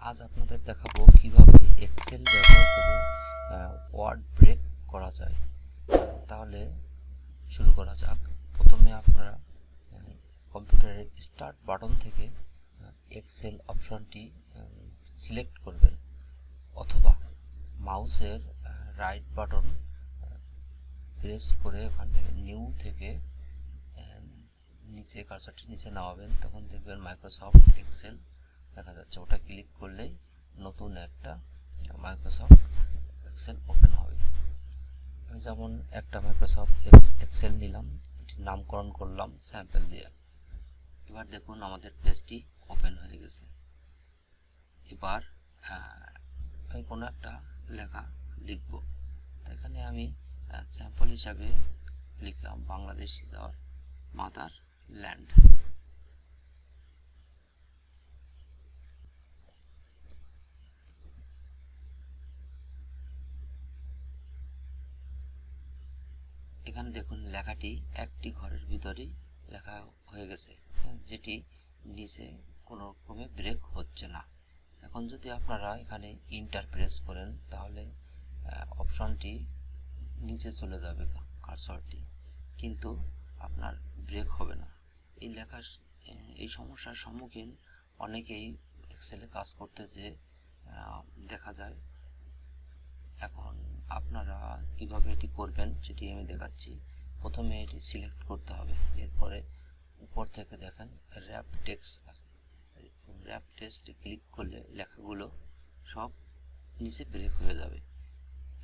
আজ আপনাদের দেখাবো কিভাবে এক্সেল ব্যবহার করে ওয়ার্ড ব্রেক করা যায়। তাহলে শুরু করা যাক। প্রথমে আপনারা কম্পিউটারের স্টার্ট বাটন থেকে এক্সেল অপশনটি সিলেক্ট করবেন, অথবা মাউসের রাইট বাটন প্রেস করে ওখান থেকে নিউ থেকে নিচে কার্সারটি নিচে নামাবেন। তখন দেখবেন মাইক্রোসফট এক্সেল দেখা যাচ্ছে। ওটা ক্লিক করলেই নতুন একটা মাইক্রোসফট এক্সেল ওপেন হবে। আমি যেমন একটা মাইক্রোসফট এক্সেল নিলাম, এটির নামকরণ করলাম স্যাম্পল দিয়ে। এবার দেখুন আমাদের পেজটি ওপেন হয়ে গেছে। এবার আমি কোনো একটা লেখা লিখব। তো এখানে আমি স্যাম্পল হিসাবে লিখলাম Bangladesh is our mother land. এখানে দেখুন লেখাটি একটি ঘরের ভিতরেই লেখা হয়ে গেছে, যেটি নিচে কোনো রকমে ব্রেক হচ্ছে না। এখন যদি আপনারা এখানে ইন্টার প্রেস করেন তাহলে অপশনটি নিচে চলে যাবে কার্সরটি, কিন্তু আপনার ব্রেক হবে না। এই সমস্যার সম্মুখীন অনেকেই এক্সেলে কাজ করতে যেয়ে দেখা যায়। এখন আপনারা কিভাবে এটি করবেন সেটি আমি দেখাচ্ছি। প্রথমে এটি সিলেক্ট করতে হবে, এরপরে উপর থেকে দেখেন র্যাপ টেক্সট আছে। র্যাপ টেক্সটে ক্লিক করলে লেখাগুলো সব নিচে ব্রেক হয়ে যাবে।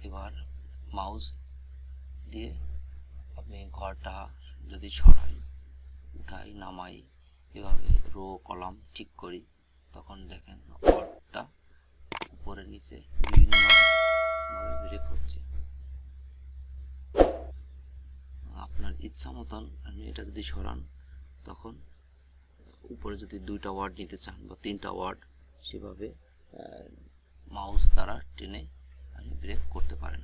এবার মাউস দিয়ে আপনি ঘরটা যদি সরাই, উঠাই, নামাই, এভাবে রো কলাম ঠিক করি, তখন দেখেন ওয়ার্ডটা উপরে নিচে বিভিন্ন ব্রেক হচ্ছে। আপনার ইচ্ছা মতন আপনি এটা যদি সরান, তখন উপরে যদি 2টা ওয়ার্ড নিতে চান বা 3টা ওয়ার্ড, সেভাবে মাউস দ্বারা টেনে আপনি ব্রেক করতে পারেন।